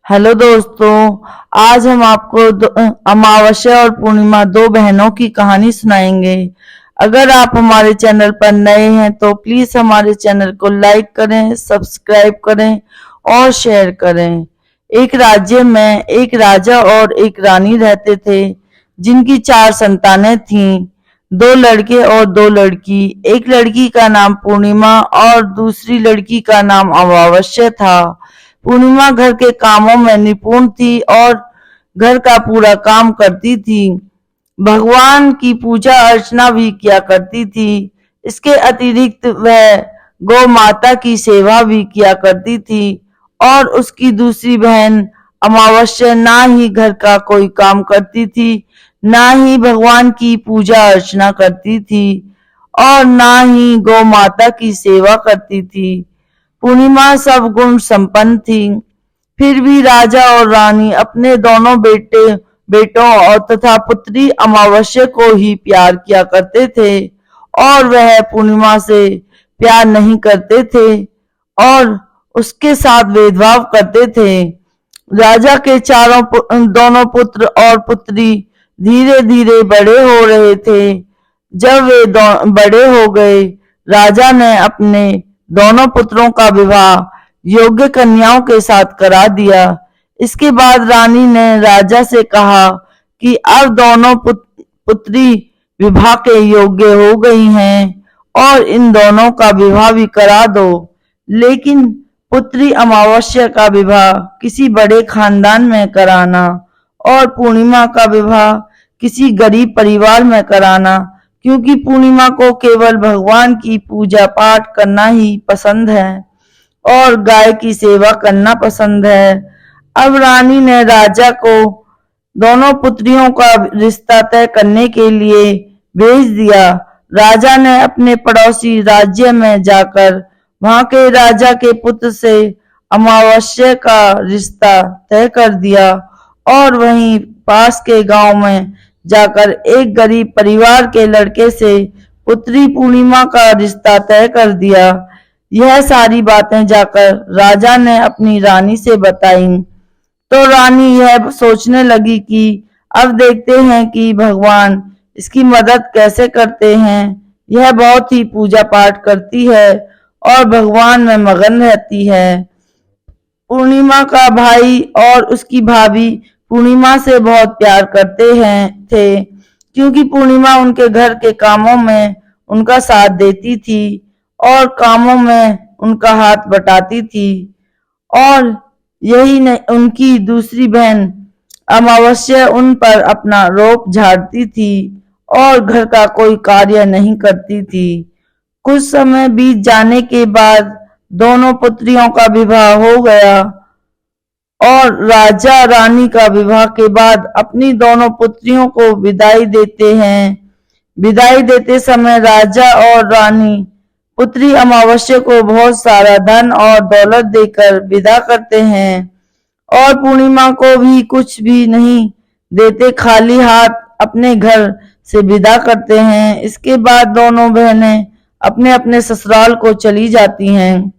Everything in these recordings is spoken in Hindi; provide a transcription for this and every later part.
हेलो दोस्तों, आज हम आपको अमावस्या और पूर्णिमा दो बहनों की कहानी सुनाएंगे। अगर आप हमारे चैनल पर नए हैं तो प्लीज हमारे चैनल को लाइक करें, सब्सक्राइब करें और शेयर करें। एक राज्य में एक राजा और एक रानी रहते थे, जिनकी 4 संतानें थीं। 2 लड़के और 2 लड़की। एक लड़की का नाम पूर्णिमा और दूसरी लड़की का नाम अमावस्या था। पूर्णिमा घर के कामों में निपुण थी और घर का पूरा काम करती थी। भगवान की पूजा अर्चना भी किया करती थी। इसके अतिरिक्त वह गौ माता की सेवा भी किया करती थी। और उसकी दूसरी बहन अमावस्या ना ही घर का कोई काम करती थी, ना ही भगवान की पूजा अर्चना करती थी और ना ही गौ माता की सेवा करती थी। पूर्णिमा सब गुण संपन्न थी, फिर भी राजा और रानी अपने दोनों बेटों और तथा पुत्री अमावस्या को ही प्यार किया करते थे और वह पूर्णिमा से प्यार नहीं करते थे और उसके साथ भेदभाव करते थे। राजा के दोनों पुत्र और पुत्री धीरे धीरे बड़े हो रहे थे। जब वे बड़े हो गए, राजा ने अपने दोनों पुत्रों का विवाह योग्य कन्याओं के साथ करा दिया। इसके बाद रानी ने राजा से कहा कि अब दोनों पुत्री विवाह के योग्य हो गई हैं और इन दोनों का विवाह भी करा दो। लेकिन पुत्री अमावस्या का विवाह किसी बड़े खानदान में कराना और पूर्णिमा का विवाह किसी गरीब परिवार में कराना, क्योंकि पूर्णिमा को केवल भगवान की पूजा पाठ करना ही पसंद है और गाय की सेवा करना पसंद है। अब रानी ने राजा को दोनों पुत्रियों का रिश्ता तय करने के लिए भेज दिया। राजा ने अपने पड़ोसी राज्य में जाकर वहां के राजा के पुत्र से अमावस्या का रिश्ता तय कर दिया और वहीं पास के गांव में जाकर एक गरीब परिवार के लड़के से पुत्री पूर्णिमा का रिश्ता तय कर दिया। यह सारी बातें जाकर राजा ने अपनी रानी से बताई तो रानी यह सोचने लगी कि अब देखते हैं कि भगवान इसकी मदद कैसे करते हैं। यह बहुत ही पूजा पाठ करती है और भगवान में मगन रहती है। पूर्णिमा का भाई और उसकी भाभी पूर्णिमा से बहुत प्यार करते थे, क्योंकि पूर्णिमा उनके घर के कामों में उनका साथ देती थी और कामों में उनका हाथ बटाती थी। और यही नहीं, उनकी दूसरी बहन अमावस्या उन पर अपना रोब झाड़ती थी और घर का कोई कार्य नहीं करती थी। कुछ समय बीत जाने के बाद दोनों पुत्रियों का विवाह हो गया और राजा रानी का विवाह के बाद अपनी दोनों पुत्रियों को विदाई देते हैं। विदाई देते समय राजा और रानी पुत्री अमावस्या को बहुत सारा धन और दौलत देकर विदा करते हैं और पूर्णिमा को भी कुछ भी नहीं देते, खाली हाथ अपने घर से विदा करते हैं। इसके बाद दोनों बहनें अपने अपने ससुराल को चली जाती हैं।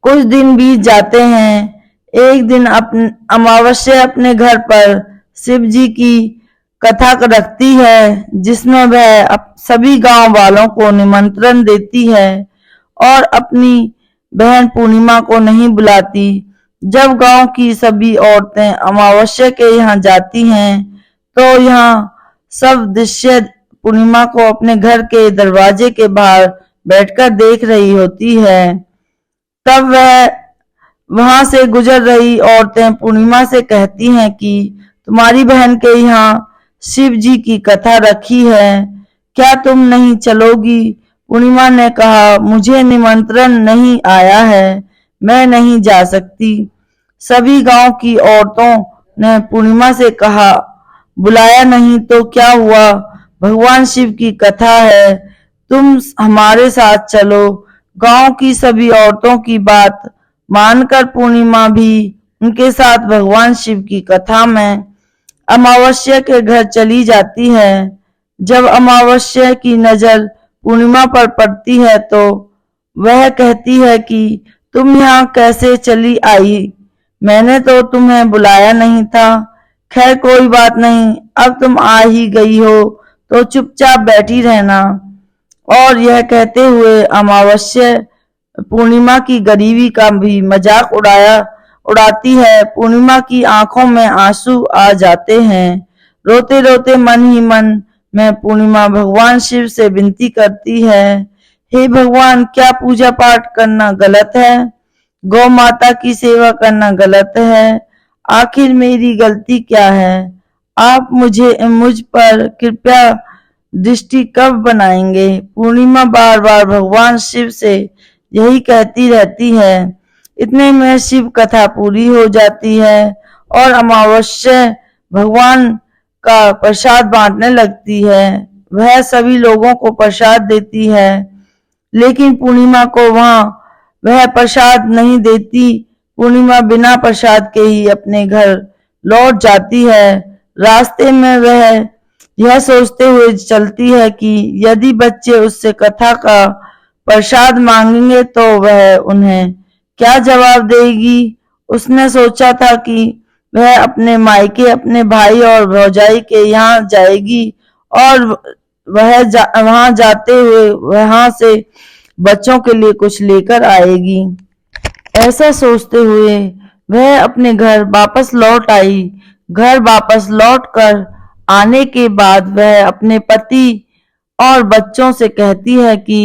कुछ दिन बीत जाते हैं। एक दिन अमावस्या अपने घर पर शिव जी की कथा रखती है, जिसमें वह सभी गांव वालों को निमंत्रण देती है और अपनी बहन पूर्णिमा को नहीं बुलाती। जब गांव की सभी औरतें अमावस्या के यहाँ जाती हैं तो यहाँ सब दृश्य पूर्णिमा को अपने घर के दरवाजे के बाहर बैठकर देख रही होती है। तब वह वहां से गुजर रही औरतें पूर्णिमा से कहती हैं कि तुम्हारी बहन के यहाँ शिव जी की कथा रखी है, क्या तुम नहीं चलोगी? पूर्णिमा ने कहा, मुझे निमंत्रण नहीं आया है, मैं नहीं जा सकती। सभी गांव की औरतों ने पूर्णिमा से कहा, बुलाया नहीं तो क्या हुआ, भगवान शिव की कथा है, तुम हमारे साथ चलो। गांव की सभी औरतों की बात मानकर पूर्णिमा भी उनके साथ भगवान शिव की कथा में अमावस्या के घर चली जाती है। जब अमावस्या की नजर पूर्णिमा पर पड़ती है तो वह कहती है कि तुम यहाँ कैसे चली आई? मैंने तो तुम्हें बुलाया नहीं था। खैर कोई बात नहीं, अब तुम आ ही गई हो तो चुपचाप बैठी रहना। और यह कहते हुए अमावस्या पूर्णिमा की गरीबी का भी मजाक उड़ाती है। पूर्णिमा की आंखों में आंसू आ जाते हैं। रोते रोते मन ही मन में पूर्णिमा भगवान शिव से विनती करती है, हे भगवान, क्या पूजा पाठ करना गलत है? गौ माता की सेवा करना गलत है? आखिर मेरी गलती क्या है? आप मुझ पर कृपया दृष्टि कब बनाएंगे? पूर्णिमा बार बार भगवान शिव से यही कहती रहती है। इतने में शिव कथा पूरी हो जाती है और अमावस्या भगवान का प्रसाद बांटने लगती है। वह सभी लोगों को प्रसाद देती है, लेकिन पूर्णिमा को वह प्रसाद नहीं देती। पूर्णिमा बिना प्रसाद के ही अपने घर लौट जाती है। रास्ते में वह यह सोचते हुए चलती है कि यदि बच्चे उससे कथा का प्रसाद मांगेंगे तो वह उन्हें क्या जवाब देगी। उसने सोचा था कि वह अपने मायके अपने भाई और भौजाई के यहाँ जाएगी और वहां जाते हुए वहां से बच्चों के लिए कुछ लेकर आएगी। ऐसा सोचते हुए वह अपने घर वापस लौट आई। घर वापस लौटकर आने के बाद वह अपने पति और बच्चों से कहती है कि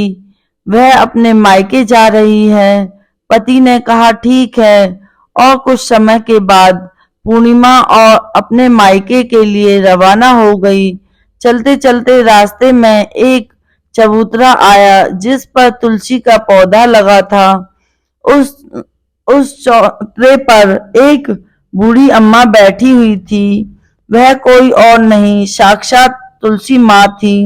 वह अपने मायके जा रही है। पति ने कहा ठीक है, और कुछ समय के बाद पूर्णिमा और अपने मायके के लिए रवाना हो गई। चलते चलते रास्ते में एक चबूतरा आया जिस पर तुलसी का पौधा लगा था। उस उस चौतरे पर एक बूढ़ी अम्मा बैठी हुई थी। वह कोई और नहीं, साक्षात तुलसी माँ थी।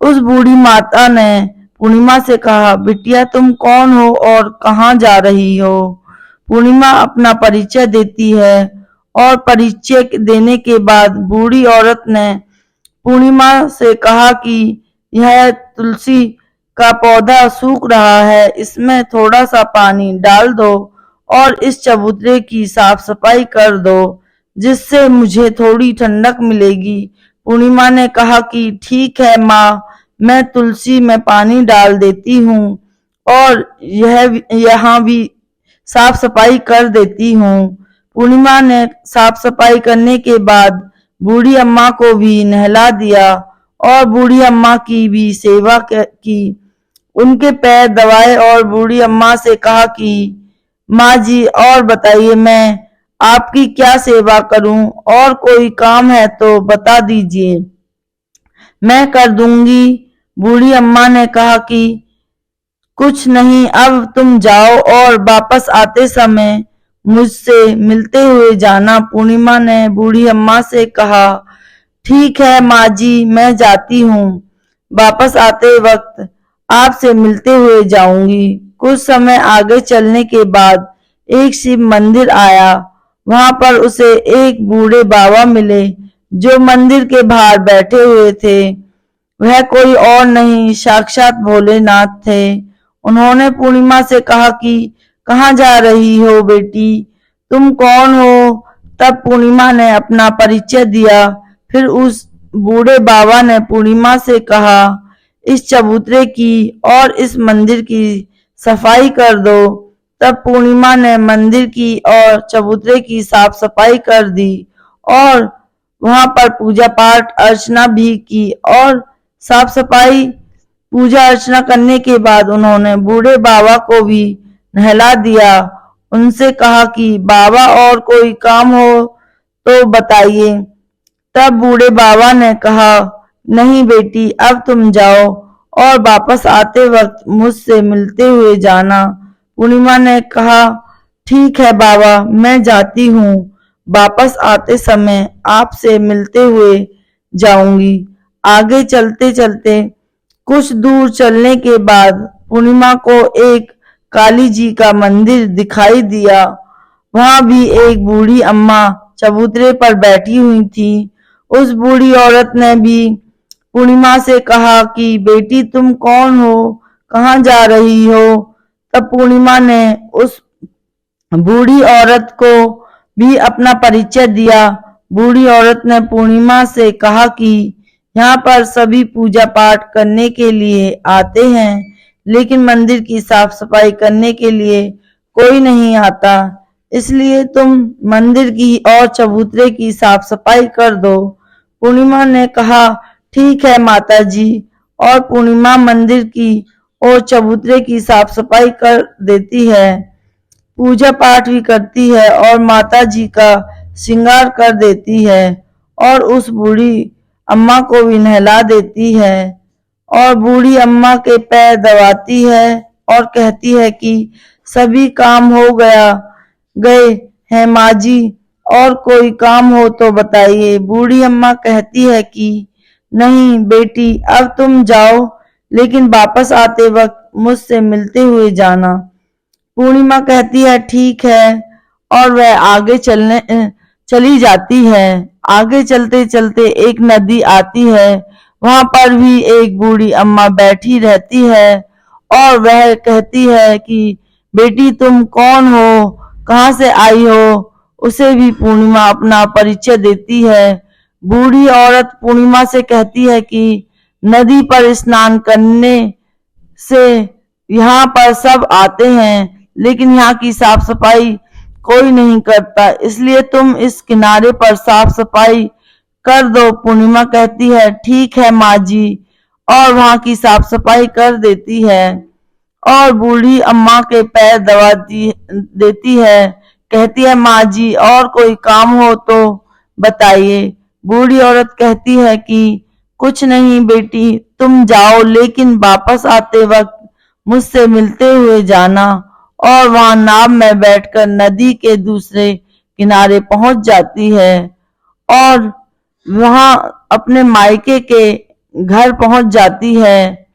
उस बूढ़ी माता ने पूर्णिमा से कहा, बिटिया तुम कौन हो और कहाँ जा रही हो? पूर्णिमा अपना परिचय देती है और परिचय देने के बाद बूढ़ी औरत ने पूर्णिमा से कहा कि यह तुलसी का पौधा सूख रहा है, इसमें थोड़ा सा पानी डाल दो और इस चबूतरे की साफ सफाई कर दो, जिससे मुझे थोड़ी ठंडक मिलेगी। पूर्णिमा ने कहा कि ठीक है माँ, मैं तुलसी में पानी डाल देती हूँ और यहाँ भी साफ सफाई कर देती हूँ। पूर्णिमा ने साफ सफाई करने के बाद बूढ़ी अम्मा को भी नहला दिया और बूढ़ी अम्मा की भी सेवा की, उनके पैर दबाए और बूढ़ी अम्मा से कहा कि माँ जी और बताइए, मैं आपकी क्या सेवा करूं? और कोई काम है तो बता दीजिए, मैं कर दूंगी। बूढ़ी अम्मा ने कहा कि कुछ नहीं, अब तुम जाओ और वापस आते समय मुझसे मिलते हुए जाना। पूर्णिमा ने बूढ़ी अम्मा से कहा, ठीक है माँ जी, मैं जाती हूँ, वापस आते वक्त आपसे मिलते हुए जाऊंगी। कुछ समय आगे चलने के बाद एक शिव मंदिर आया। वहां पर उसे एक बूढ़े बाबा मिले जो मंदिर के बाहर बैठे हुए थे। वह कोई और नहीं, साक्षात भोलेनाथ थे। उन्होंने पूर्णिमा से कहा कि कहाँ जा रही हो बेटी, तुम कौन हो? तब पूर्णिमा ने अपना परिचय दिया। फिर उस बूढ़े बाबा ने पूर्णिमा से कहा, इस चबूतरे की और इस मंदिर की सफाई कर दो। तब पूर्णिमा ने मंदिर की और चबूतरे की साफ सफाई कर दी और वहां पर पूजा पाठ अर्चना भी की। और साफ सफाई पूजा अर्चना करने के बाद उन्होंने बूढ़े बाबा को भी नहला दिया। उनसे कहा कि बाबा और कोई काम हो तो बताइए। तब बूढ़े बाबा ने कहा, नहीं बेटी, अब तुम जाओ और वापस आते वक्त मुझसे मिलते हुए जाना। पूर्णिमा ने कहा, ठीक है बाबा, मैं जाती हूँ, वापस आते समय आपसे मिलते हुए जाऊंगी। आगे चलते चलते कुछ दूर चलने के बाद पूर्णिमा को एक काली जी का मंदिर दिखाई दिया। वहां भी एक बूढ़ी अम्मा चबूतरे पर बैठी हुई थी। उस बूढ़ी औरत ने भी पूर्णिमा से कहा कि बेटी तुम कौन हो, कहाँ जा रही हो? तब पूर्णिमा ने उस बूढ़ी औरत को भी अपना परिचय दिया। बूढ़ी औरत ने पूर्णिमा से कहा कि यहाँ पर सभी पूजा पाठ करने के लिए आते हैं, लेकिन मंदिर की साफ सफाई करने के लिए कोई नहीं आता, इसलिए तुम मंदिर की और चबूतरे की साफ सफाई कर दो। पूर्णिमा ने कहा, ठीक है माता जी, और पूर्णिमा मंदिर की और चबूतरे की साफ सफाई कर देती है, पूजा पाठ भी करती है और माता जी का श्रृंगार कर देती है और उस बूढ़ी अम्मा को भी नहला देती है और बूढ़ी अम्मा के पैर दबाती है और कहती है कि सभी काम हो गए हैं माँ जी, और कोई काम हो तो बताइए। बूढ़ी अम्मा कहती है कि नहीं बेटी, अब तुम जाओ, लेकिन वापस आते वक्त मुझसे मिलते हुए जाना। पूर्णिमा कहती है ठीक है, और वह आगे चली जाती है। आगे चलते चलते एक नदी आती है, वहां पर भी एक बूढ़ी अम्मा बैठी रहती है और वह कहती है कि बेटी तुम कौन हो, कहाँ से आई हो। उसे भी पूर्णिमा अपना परिचय देती है। बूढ़ी औरत पूर्णिमा से कहती है कि नदी पर स्नान करने से यहाँ पर सब आते हैं, लेकिन यहाँ की साफ सफाई कोई नहीं करता, इसलिए तुम इस किनारे पर साफ सफाई कर दो। पूर्णिमा कहती है ठीक है माँ जी, और वहाँ की साफ सफाई कर देती है और बूढ़ी अम्मा के पैर दबा देती है। कहती है माँ जी, और कोई काम हो तो बताइए। बूढ़ी औरत कहती है कि कुछ नहीं बेटी, तुम जाओ, लेकिन वापस आते वक्त मुझसे मिलते हुए जाना। और वहां नाव में बैठकर नदी के दूसरे किनारे पहुंच जाती है और वहां अपने मायके के घर पहुंच जाती है।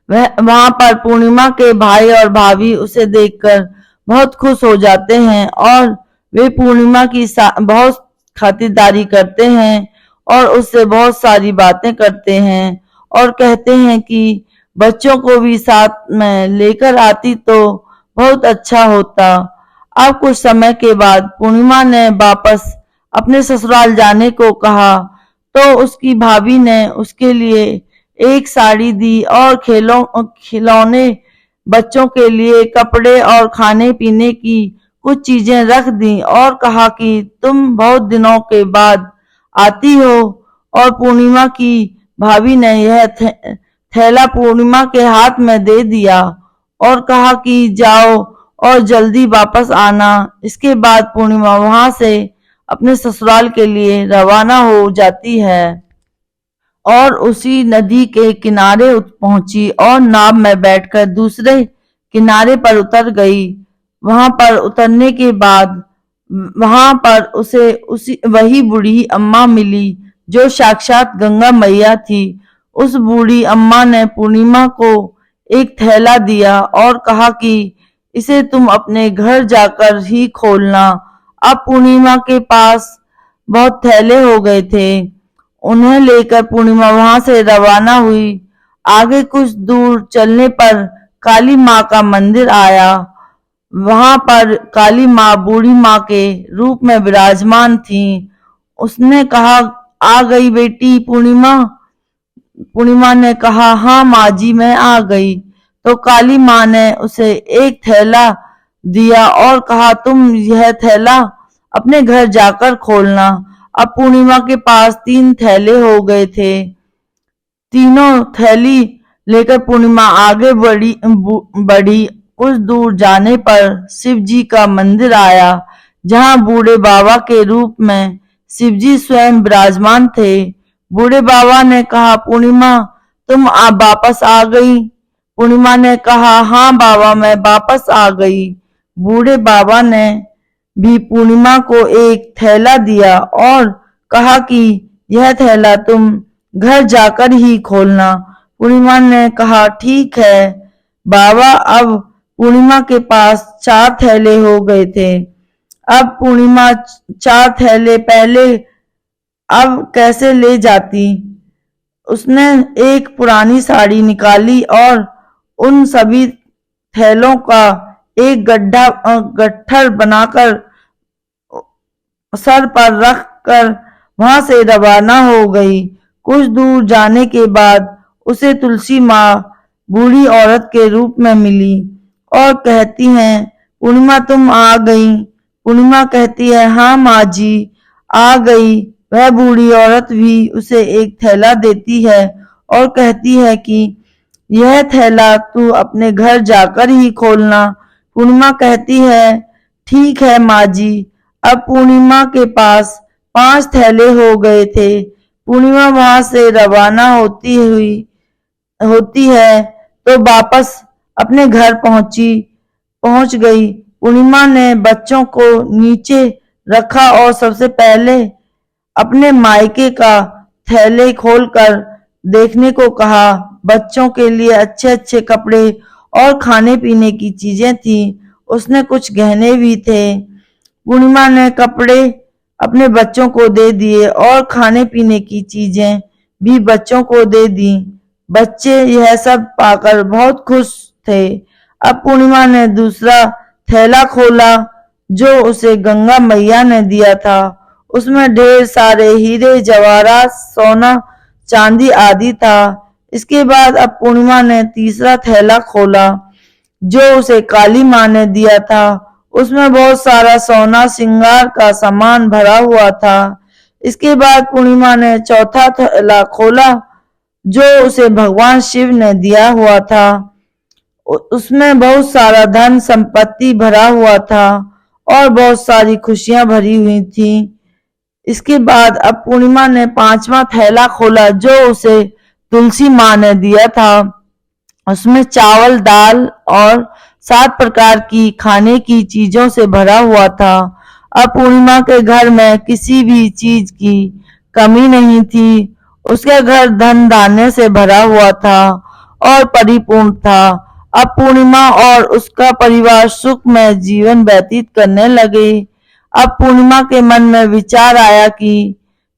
वहां पर पूर्णिमा के भाई और भाभी उसे देखकर बहुत खुश हो जाते हैं और वे पूर्णिमा की बहुत खातिरदारी करते हैं और उससे बहुत सारी बातें करते हैं और कहते हैं कि बच्चों को भी साथ में लेकर आती तो बहुत अच्छा होता। अब कुछ समय के बाद पूर्णिमा ने वापस अपने ससुराल जाने को कहा तो उसकी भाभी ने उसके लिए एक साड़ी दी और खिलौने, बच्चों के लिए कपड़े और खाने पीने की कुछ चीजें रख दी और कहा कि तुम बहुत दिनों के बाद आती हो। और पूर्णिमा की भाभी ने यह थैला पूर्णिमा के हाथ में दे दिया और कहा कि जाओ और जल्दी वापस आना। इसके बाद पूर्णिमा वहां से अपने ससुराल के लिए रवाना हो जाती है और उसी नदी के किनारे पहुंची और नाव में बैठकर दूसरे किनारे पर उतर गई। वहां पर उतरने के बाद वहां पर उसे वही बूढ़ी अम्मा मिली जो साक्षात गंगा मैया थी। उस बूढ़ी अम्मा ने पूर्णिमा को एक थैला दिया और कहा कि इसे तुम अपने घर जाकर ही खोलना। अब पूर्णिमा के पास बहुत थैले हो गए थे। उन्हें लेकर पूर्णिमा वहां से रवाना हुई। आगे कुछ दूर चलने पर काली माँ का मंदिर आया। वहां पर काली माँ बूढ़ी माँ के रूप में विराजमान थी। उसने कहा, आ गई बेटी पूर्णिमा। पूर्णिमा ने कहा, हाँ माँ जी मैं आ गई। तो काली माँ ने उसे एक थैला दिया और कहा, तुम यह थैला अपने घर जाकर खोलना। अब पूर्णिमा के पास 3 थैले हो गए थे। तीनों थैली लेकर पूर्णिमा आगे बढ़ी। कुछ दूर जाने पर शिव जी का मंदिर आया, जहां बूढ़े बाबा के रूप में शिव जी स्वयं विराजमान थे। बूढ़े बाबा ने कहा, पूर्णिमा तुम वापस आ गई। पूर्णिमा ने कहा, हाँ बाबा मैं वापस आ गई। बूढ़े बाबा ने भी पूर्णिमा को एक थैला दिया और कहा कि यह थैला तुम घर जाकर ही खोलना। पूर्णिमा ने कहा, ठीक है बाबा। अब पूर्णिमा के पास 4 थैले हो गए थे। अब पूर्णिमा 4 थैले पहले अब कैसे ले जाती। उसने एक पुरानी साड़ी निकाली और उन सभी थैलों का एक गट्ठर बनाकर सर पर रख कर वहां से रवाना हो गई। कुछ दूर जाने के बाद उसे तुलसी माँ बूढ़ी औरत के रूप में मिली और कहती हैं, पूर्णिमा तुम आ गई। पूर्णिमा कहती है, हाँ माँ जी आ गई। वह बूढ़ी औरत भी उसे एक थैला देती है और कहती है कि यह थैला तू अपने घर जाकर ही खोलना। पूर्णिमा कहती है, ठीक है माँ जी। अब पूर्णिमा के पास 5 थैले हो गए थे। पूर्णिमा वहां से रवाना होती है तो वापस अपने घर पहुंच गई। पूर्णिमा ने बच्चों को नीचे रखा और सबसे पहले अपने मायके का थैले खोलकर देखने को कहा। बच्चों के लिए अच्छे अच्छे कपड़े और खाने पीने की चीजें थी। उसने कुछ गहने भी थे। पूर्णिमा ने कपड़े अपने बच्चों को दे दिए और खाने पीने की चीजें भी बच्चों को दे दी। बच्चे यह सब पाकर बहुत खुश थे। अब पूर्णिमा ने दूसरा थैला खोला जो उसे गंगा मैया ने दिया था। उसमें ढेर सारे हीरे जवाहरात सोना चांदी आदि था। इसके बाद अब पूर्णिमा ने तीसरा थैला खोला जो उसे काली माँ ने दिया था। उसमें बहुत सारा सोना श्रृंगार का सामान भरा हुआ था। इसके बाद पूर्णिमा ने चौथा थैला खोला जो उसे भगवान शिव ने दिया हुआ था। उसमें बहुत सारा धन संपत्ति भरा हुआ था और बहुत सारी खुशियां भरी हुई थी। इसके बाद अब पूर्णिमा ने 5वां थैला खोला जो उसे तुलसी माँ ने दिया था। उसमें चावल दाल और 7 प्रकार की खाने की चीजों से भरा हुआ था। अब पूर्णिमा के घर में किसी भी चीज की कमी नहीं थी। उसका घर धन धान्य से भरा हुआ था और परिपूर्ण था। अब पूर्णिमा और उसका परिवार सुख में जीवन व्यतीत करने लगे। अब पूर्णिमा के मन में विचार आया कि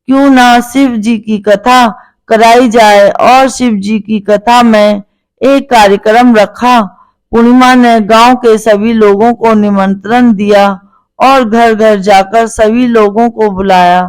क्यों ना शिव जी की कथा कराई जाए और शिव जी की कथा में एक कार्यक्रम रखा। पूर्णिमा ने गांव के सभी लोगों को निमंत्रण दिया और घर घर जाकर सभी लोगों को बुलाया।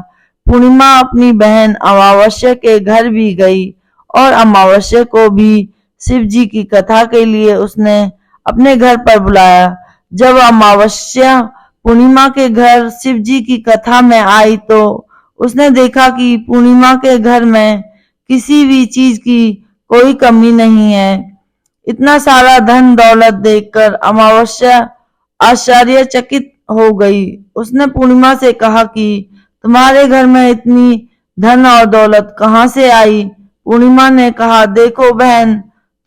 पूर्णिमा अपनी बहन अमावस्या के घर भी गई और अमावस्या को भी शिव जी की कथा के लिए उसने अपने घर पर बुलाया। जब अमावस्या पूर्णिमा के घर शिव जी की कथा में आई तो उसने देखा कि पूर्णिमा के घर में किसी भी चीज की कोई कमी नहीं है। इतना सारा धन दौलत देखकर अमावस्या आश्चर्यचकित हो गई। उसने पूर्णिमा से कहा कि तुम्हारे घर में इतनी धन और दौलत कहाँ से आई। पूर्णिमा ने कहा, देखो बहन,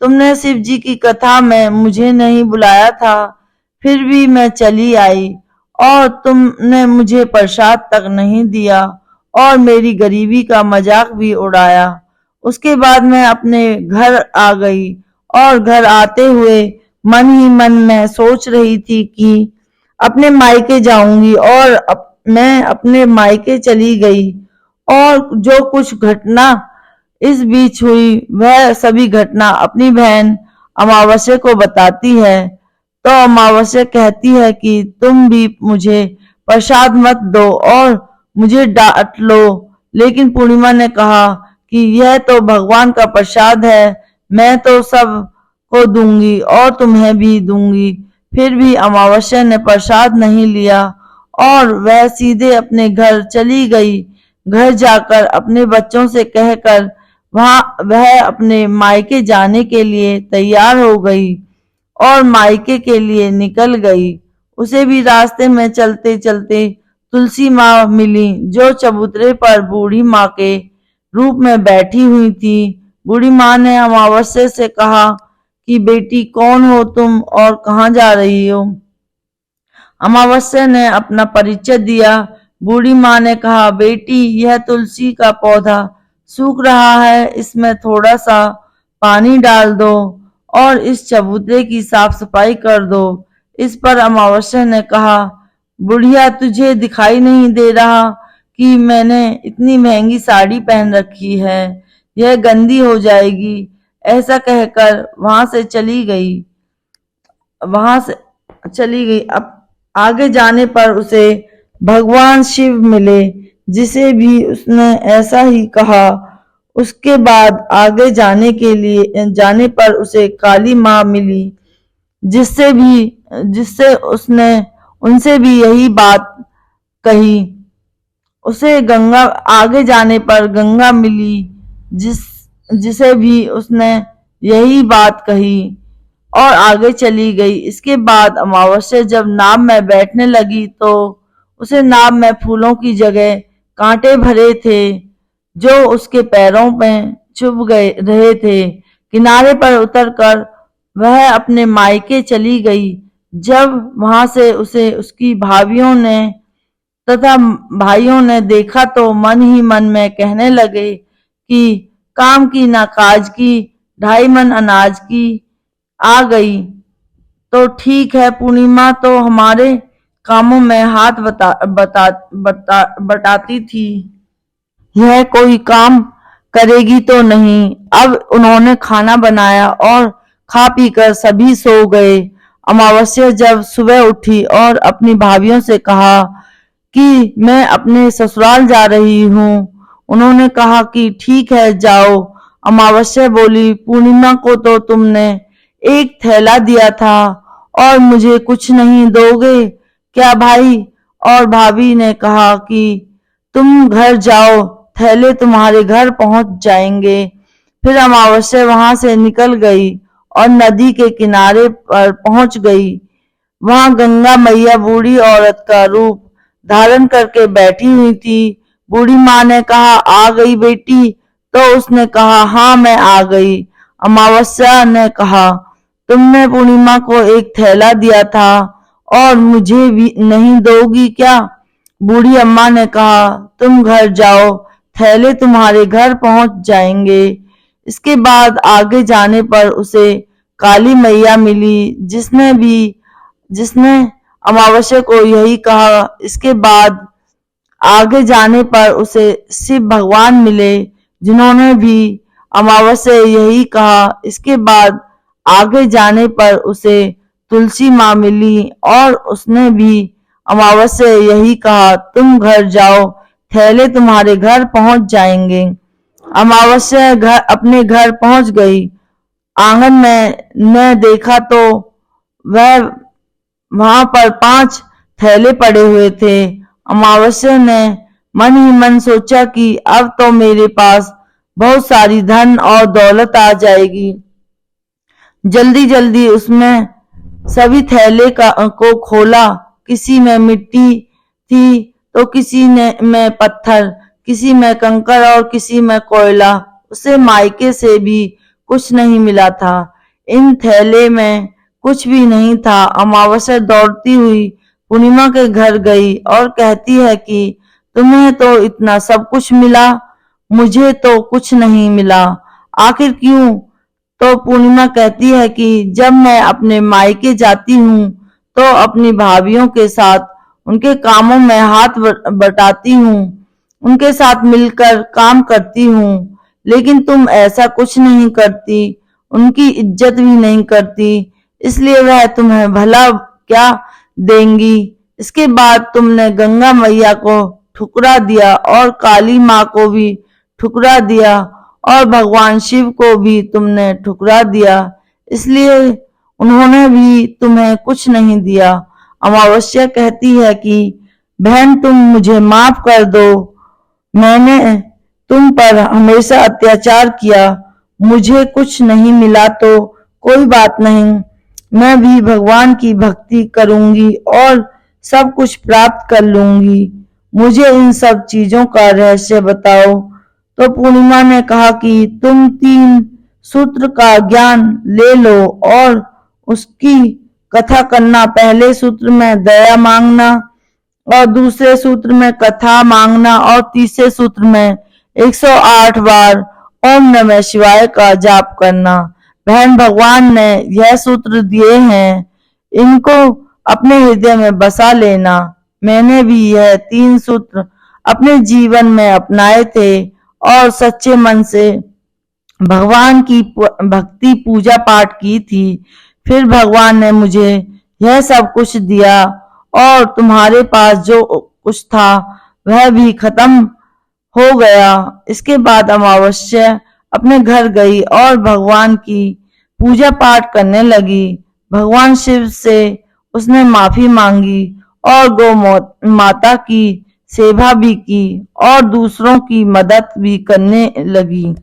तुमने शिव जी की कथा में मुझे नहीं बुलाया था, फिर भी मैं चली आई और तुमने मुझे प्रसाद तक नहीं दिया और मेरी गरीबी का मजाक भी उड़ाया। उसके बाद मैं अपने घर आ गई और घर आते हुए मन ही मन में सोच रही थी कि अपने मायके जाऊंगी और मैं अपने मायके चली गई और जो कुछ घटना इस बीच हुई वह सभी घटना अपनी बहन अमावस्या को बताती है। तो अमावस्या कहती है कि तुम भी मुझे प्रसाद मत दो और मुझे डांट लो। लेकिन पूर्णिमा ने कहा कि यह तो भगवान का प्रसाद है, मैं तो सब को दूंगी और तुम्हें भी दूंगी। फिर भी अमावस्या ने प्रसाद नहीं लिया और वह सीधे अपने घर चली गई। घर जाकर अपने बच्चों से कहकर वह अपने मायके जाने के लिए तैयार हो गई और मायके के लिए निकल गई। उसे भी रास्ते में चलते चलते तुलसी माँ मिली जो चबूतरे पर बूढ़ी माँ के रूप में बैठी हुई थी। बूढ़ी माँ ने अमावस्या से कहा कि बेटी कौन हो तुम और कहाँ जा रही हो। अमावस्या ने अपना परिचय दिया। बूढ़ी माँ ने कहा, बेटी यह तुलसी का पौधा सूख रहा है, इसमें थोड़ा सा पानी डाल दो और इस चबूतरे की साफ सफाई कर दो। इस पर अमावस्या ने कहा, बुढ़िया तुझे दिखाई नहीं दे रहा कि मैंने इतनी महंगी साड़ी पहन रखी है, यह गंदी हो जाएगी। ऐसा कहकर वहां से चली गई। वहां से चली गई। अब आगे जाने पर उसे भगवान शिव मिले, जिसे भी उसने ऐसा ही कहा। उसके बाद आगे जाने पर उसे काली माँ मिली, जिससे उसने उनसे भी यही बात कही। उसे आगे जाने पर गंगा मिली, जिसे भी उसने यही बात कही और आगे चली गई। इसके बाद अमावस्या जब नाव में बैठने लगी तो उसे नाव में फूलों की जगह कांटे भरे थे, जो उसके पैरों में चुभ गए रहे थे। किनारे पर उतरकर वह अपने मायके चली गई। जब वहां से उसे उसकी भाभियों ने तथा भाइयों ने देखा तो मन ही मन में कहने लगे कि काम की ना काज की, 2.5 मन अनाज की आ गई तो ठीक है, पूर्णिमा तो हमारे कामों में हाथ बटाती थी, यह कोई काम करेगी तो नहीं। अब उन्होंने खाना बनाया और खा पी कर सभी सो गए। अमावस्या जब सुबह उठी और अपनी भाभियों से कहा कि मैं अपने ससुराल जा रही हूँ। उन्होंने कहा कि ठीक है, जाओ। अमावस्या बोली, पूर्णिमा को तो तुमने एक थैला दिया था और मुझे कुछ नहीं दोगे क्या भाई? और भाभी ने कहा कि तुम घर जाओ, थैले तुम्हारे घर पहुंच जाएंगे। फिर अमावस्या वहां से निकल गई और नदी के किनारे पर पहुंच गई। वहां गंगा मैया बूढ़ी औरत का रूप धारण करके बैठी हुई थी। बूढ़ी माँ ने कहा, आ गई बेटी? तो उसने कहा, हाँ मैं आ गई। अमावस्या ने कहा, तुमने पूर्णिमा को एक थैला दिया था और मुझे भी नहीं दोगी क्या? बूढ़ी अम्मा ने कहा, तुम घर जाओ, थैले तुम्हारे घर पहुंच जाएंगे। इसके बाद आगे जाने पर उसे काली मैया मिली, जिसने अमावस्या को यही कहा। इसके बाद आगे जाने पर उसे शिव भगवान मिले, जिन्होंने भी अमावस्या यही कहा। इसके बाद आगे जाने पर उसे तुलसी माँ मिली और उसने भी अमावस्या यही कहा, तुम घर जाओ, थैले तुम्हारे घर पहुंच जाएंगे। अमावस्या अपने घर पहुंच गई। आंगन में न देखा तो वह वहां पर 5 थैले पड़े हुए थे। अमावस्या ने मन ही मन सोचा कि अब तो मेरे पास बहुत सारी धन और दौलत आ जाएगी। जल्दी जल्दी उसमें सभी थैले को खोला। किसी में मिट्टी थी तो किसी में पत्थर, किसी में कंकड़ और किसी में कोयला। उसे मायके से भी कुछ नहीं मिला था। इन थैले में कुछ भी नहीं था। अमावस्या दौड़ती हुई पूर्णिमा के घर गई और कहती है कि तुम्हें तो इतना सब कुछ मिला, मुझे तो कुछ नहीं मिला, आखिर क्यों? तो पूर्णिमा कहती है कि जब मैं अपने मायके जाती हूँ तो अपनी भाभियों के साथ उनके कामों में हाथ बटाती हूँ, उनके साथ मिलकर काम करती हूँ, लेकिन तुम ऐसा कुछ नहीं करती, उनकी इज्जत भी नहीं करती, इसलिए वह तुम्हें भला क्या देंगी। इसके बाद तुमने गंगा मैया को ठुकरा दिया और काली माँ को भी ठुकरा दिया और भगवान शिव को भी तुमने ठुकरा दिया, इसलिए उन्होंने भी तुम्हें कुछ नहीं दिया। अमावस्या कहती है कि बहन तुम मुझे माफ कर दो, मैंने तुम पर हमेशा अत्याचार किया, मुझे कुछ नहीं मिला तो कोई बात नहीं, मैं भी भगवान की भक्ति करूंगी और सब कुछ प्राप्त कर लूंगी, मुझे इन सब चीजों का रहस्य बताओ। तो पूर्णिमा ने कहा कि तुम 3 सूत्र का ज्ञान ले लो और उसकी कथा करना। पहले सूत्र में दया मांगना और दूसरे सूत्र में कथा मांगना और तीसरे सूत्र में 108 बार ओम नमः शिवाय का जाप करना। बहन भगवान ने यह सूत्र दिए हैं, इनको अपने हृदय में बसा लेना। मैंने भी यह 3 सूत्र अपने जीवन में अपनाए थे और सच्चे मन से भगवान की भक्ति पूजा पाठ की थी। फिर भगवान ने मुझे यह सब कुछ दिया और तुम्हारे पास जो कुछ था वह भी खत्म हो गया। इसके बाद अमावस्या अपने घर गई और भगवान की पूजा पाठ करने लगी। भगवान शिव से उसने माफी मांगी और गौ माता की सेवा भी की और दूसरों की मदद भी करने लगी।